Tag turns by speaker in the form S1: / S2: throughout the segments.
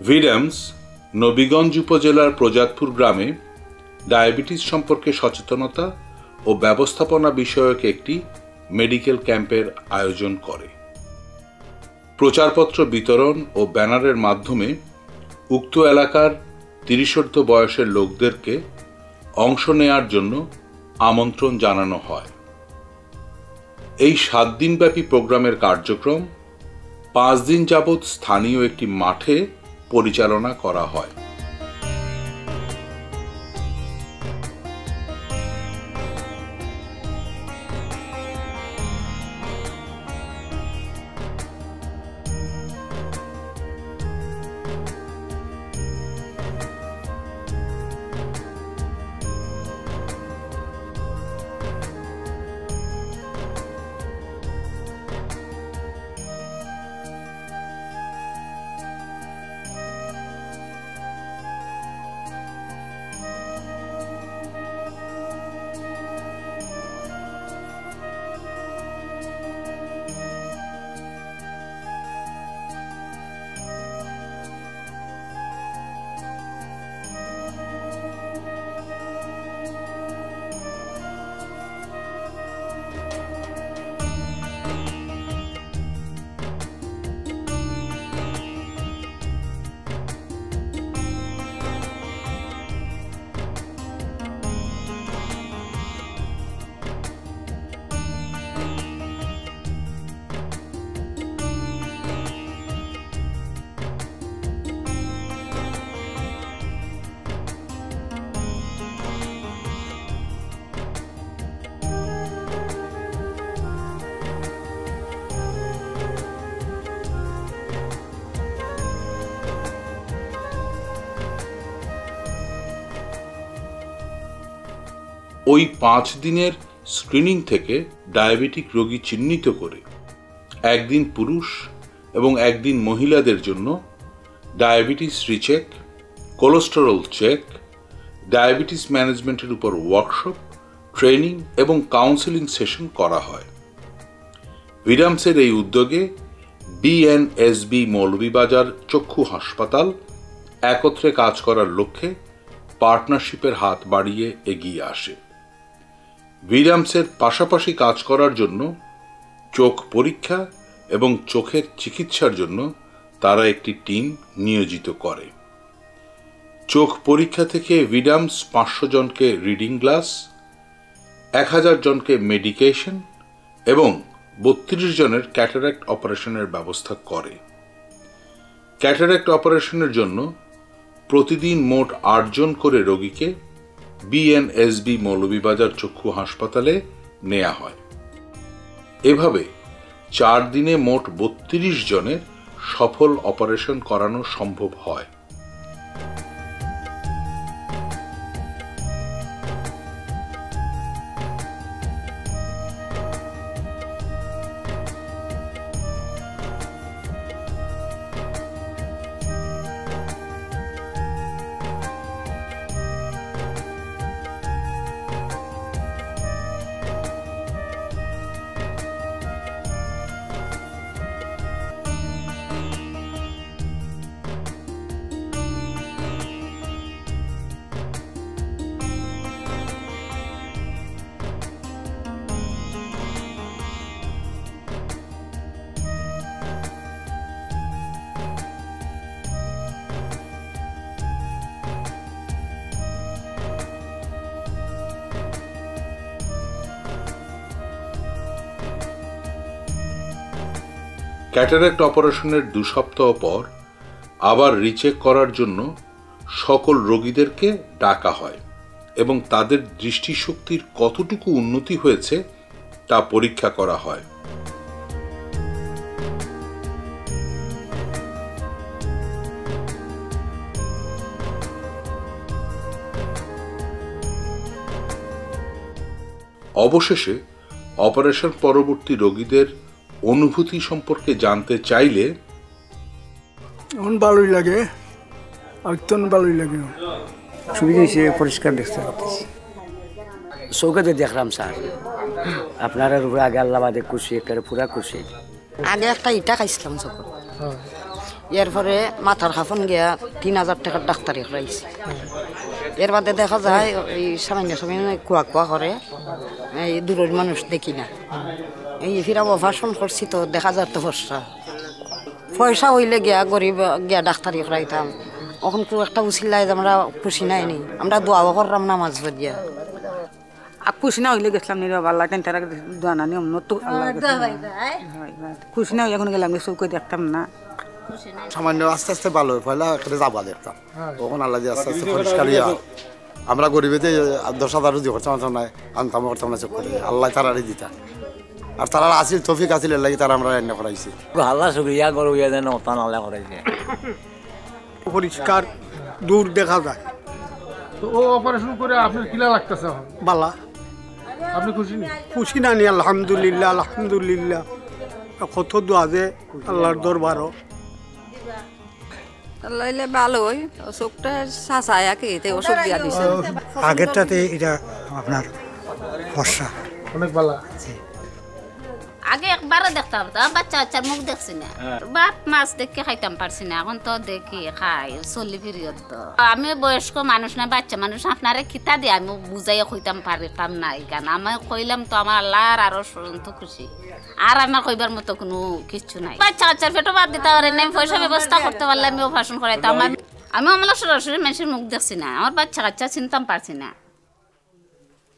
S1: ভিডামস নবীগঞ্জ উপজেলার প্রজাতপুর গ্রামে ডায়াবেটিস সম্পর্কে সচেতনতা ও ব্যবস্থাপনা বিষয়ক একটি মেডিকেল ক্যাম্পের আয়োজন করে। প্রচারপত্র বিতরণ ও ব্যানারের মাধ্যমে উক্ত এলাকার 30 বয়সের লোকদেরকে অংশ নেয়ার জন্য আমন্ত্রণ জানানো হয়। এই 7 দিনব্যাপী প্রোগ্রামের কার্যক্রম 5 দিন যাবৎ স্থানীয় একটি মাঠে পরিচালনা করা হয়। ওই 5 দিনের স্ক্রিনিং থেকে ডায়াবেটিক রোগী চিহ্নিত করে একদিন পুরুষ এবং একদিন মহিলাদের জন্য diabetes recheck, cholesterol check, diabetes ম্যানেজমেন্টের উপর ওয়ার্কশপ, ট্রেনিং এবং কাউন্সেলিং সেশন করা হয়। ভিডামসের এই উদ্যোগে বিএনএসবি মৌলভীবাজার চক্ষু হাসপাতাল একত্রে কাজ করার লক্ষ্যে পার্টনারশিপের হাত বাড়িয়ে এগিয়ে আসে। ভিডামসের পাশাপাশি কাজ করার জন্য চোখ পরীক্ষা এবং চোখের চিকিৎসার জন্য তারা একটি টিম নিয়োজিত করে। চোখ পরীক্ষা থেকে ভিডামস 500 জনকে রিডিং গ্লাস, 1000 জনকে মেডিকেশন এবং 32 জনের ক্যাটারাক্ট অপারেশনের ব্যবস্থা করে। ক্যাটারাক্ট অপারেশনের জন্য প্রতিদিন মোট 8 জন করে রোগীকে বিএনএসবি মৌলভীবাজার চক্ষু হাসপাতালে নেওয়া হয়। এভাবে 4 দিনে মোট 32 জনের সফল অপারেশন করানো সম্ভব হয়। ক্যাটারাক্ট অপারেশনের 2 সপ্তাহ পর আবার রিচেক করার জন্য সকল রোগীদেরকে ডাকা হয় এবং তাদের দৃষ্টিশক্তির কতটুকু উন্নতি হয়েছে তা পরীক্ষা করা হয়। অবশেষে অপারেশন পরবর্তী রোগীদের অনুভূতি সম্পর্কে জানতে চাইলে
S2: এখন ভালোই লাগে, একদম ভালোই লাগে।
S3: সুবিধা হয়েছে, পরিষ্কার দেখতে পাচ্ছি। চৌকাতে দেখলাম স্যার, আপনারা আগে আল্লাহ বাদে খুশি, একেবারে পুরা খুশি।
S4: আগে একটা ইটা খাইছিলাম চোখত, এরপরে মাথার খাফন গিয়া 3000 টাকার ডাক্তারি করাইছি। এর বাদে দেখা যায় এই সামান্য সামান্য কুয়া কুয়া করে, এই দূরের মানুষ দেখি না। এই ফিরা অপারেশন করছি তো দেখা যায় তো পয়সা হইলে গিয়া গরিব গিয়া ডাক্তারি করাইতাম। এখন খুব একটা উচিল্লাই আমরা খুশি নাই নি, আমরা দোয়াও করলাম নামাজ পড়িয়া।
S5: খুশি না হইলে গেছিলাম নি বাবা, আল্লাহ তারা দোয়া না নিয়ম নতো আল্লাহ খুশি না হইলে এখন গেলাম চৌকে দেখতাম না।
S6: সামান্য আস্তে আস্তে ভালো হয়ে পয়লা এখানে যাবা দেখতাম, তখন আল্লাহ দিয়ে আস্তে আস্তে পরিষ্কার হইয়া আমরা গরিবেতে 10,000 রুজি খরচা নাই, আনতাম করতাম না, চোখ করে আল্লাহ তারারই দিতা। আর তারা আসিল তৌফিক আসিল লাগি তারা আমরা রান্না করাইছি।
S3: আল্লাহ শুকরিয়া করো ইয়া যেন ওতান আল্লাহ করাইছে।
S2: পরিষ্কার দূর দেখা যায়।
S7: তো ও অপারেশন করে আপনার কিলা লাগতেছে এখন?
S2: বালা।
S7: আপনি খুশি নি?
S2: খুশি না নি? আলহামদুলিল্লাহ আলহামদুলিল্লাহ। কত দোয়া যে আল্লাহর দরবারও
S8: লইলে ভালোই, অসুখটা সাঁচায় এতে ওষুধ দিয়া দিছে।
S9: আগেরটাতে এটা আপনার ফর্সা
S7: অনেক ভালো।
S10: আগে একবারও দেখতাম তো বাচ্চা বাচ্চার মুখ দেখছি না, ভাত মাছ দেখে খাইতাম পারছি না, এখন তো দেখি খাই চল্লি পিরিয়ড। তো আমি বয়স্ক মানুষ না, বাচ্চা মানুষ, আপনারে খিতা দিয়ে আমি বুঝাইয়া কইতাম পারতাম না। এই গান আমি কইলাম তো আমার আল্লাহর আরো তো খুশি, আর আমার কইবার মতো কোনো কিছু নাই। বাচ্চা বাচ্চার পেটও বাদ দিতে পারেন, আমি পয়সা ব্যবস্থা করতে পারলে আমি অপারেশন করাইতাম। আমি আমার সরাসরি মানুষের মুখ দেখছি না, আমার বাচ্চা কাচ্চা চিনতাম পারছি না।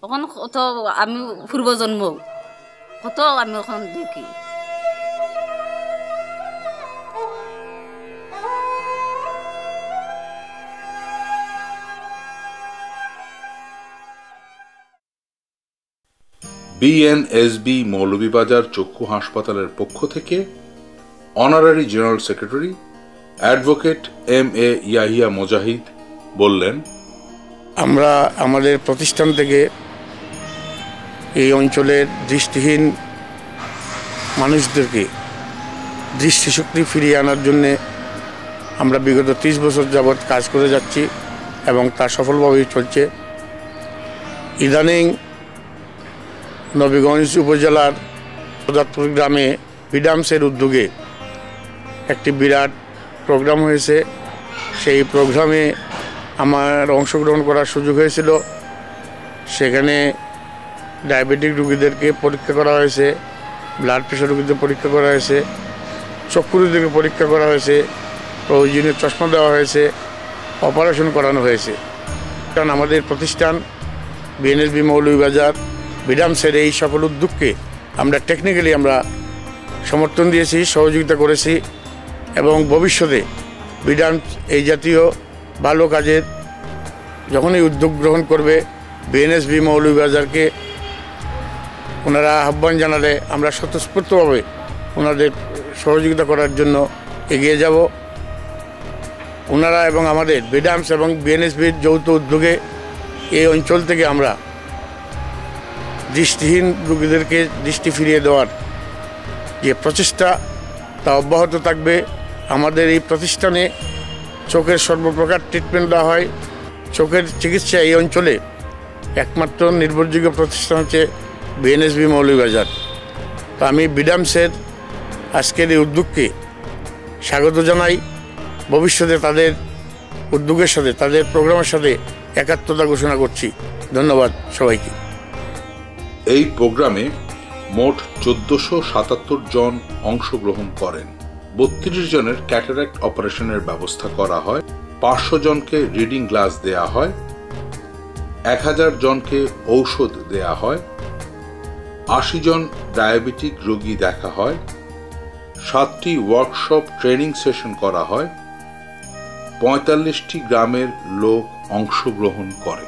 S10: তখন তো আমি পূর্বজন্ম কত আমি ওখান দেখি।
S1: বিএনএসবি মৌলভীবাজার চক্ষু হাসপাতালের পক্ষ থেকে honorary general secretary advocate MA Yahiya Mujahid বললেন,
S6: আমরা আমাদের প্রতিষ্ঠান থেকে এই অঞ্চলের দৃষ্টিহীন মানুষদেরকে দৃষ্টিশক্তি ফিরিয়ে আনার জন্যে আমরা বিগত 30 বছর যাবৎ কাজ করে যাচ্ছি এবং তা সফলভাবেই চলছে। ইদানিং নবীগঞ্জ উপজেলার পদার্থপুর গ্রামে বিডামসের উদ্যোগে একটি বিরাট প্রোগ্রাম হয়েছে। সেই প্রোগ্রামে আমার অংশগ্রহণ করার সুযোগ হয়েছিল। সেখানে ডায়াবেটিক রোগীদেরকে পরীক্ষা করা হয়েছে, ব্লাড প্রেশার রোগীদের পরীক্ষা করা হয়েছে, চক্ষু রোগীদেরকে পরীক্ষা করা হয়েছে, প্রয়োজনীয় চশমা দেওয়া হয়েছে, অপারেশন করানো হয়েছে। কারণ আমাদের প্রতিষ্ঠান বিএনএসবি মৌলভীবাজার বিডামসের এই সফল উদ্যোগকে আমরা টেকনিক্যালি আমরা সমর্থন দিয়েছি, সহযোগিতা করেছি এবং ভবিষ্যতে বিডামস এই জাতীয় ভালো কাজের যখনই উদ্যোগ গ্রহণ করবে বিএনএসবি মৌলভীবাজারকে ওনারা আহ্বান জানালে আমরা স্বতঃস্ফূর্তভাবে ওনাদের সহযোগিতা করার জন্য এগিয়ে যাব। ওনারা এবং আমাদের বিডামস এবং বিএনএসবির যৌথ উদ্যোগে এই অঞ্চল থেকে আমরা দৃষ্টিহীন রোগীদেরকে দৃষ্টি ফিরিয়ে দেওয়ার যে প্রচেষ্টা তা অব্যাহত থাকবে। আমাদের এই প্রতিষ্ঠানে চোখের সর্বপ্রকার ট্রিটমেন্ট দেওয়া হয়। চোখের চিকিৎসা এই অঞ্চলে একমাত্র নির্ভরযোগ্য প্রতিষ্ঠান হচ্ছে বিএনএসবি মৌলভীবাজার। তো আমি বিডামসের আজকের এই উদ্যোগকে স্বাগত জানাই। ভবিষ্যতে তাদের উদ্যোগের সাথে তাদের প্রোগ্রামের সাথে একাত্মতা ঘোষণা করছি। ধন্যবাদ সবাইকে।
S1: এই প্রোগ্রামে মোট 1477 জন অংশগ্রহণ করেন। 32 জনের ক্যাটারাক্ট অপারেশনের ব্যবস্থা করা হয়, 500 জনকে রিডিং গ্লাস দেয়া হয়, 1000 জনকে ঔষধ দেয়া হয়, 80 জন ডায়াবেটিক রোগী দেখা হয়, 7টি ওয়ার্কশপ ট্রেনিং সেশন করা হয়, 45টি গ্রামের লোক অংশগ্রহণ করে।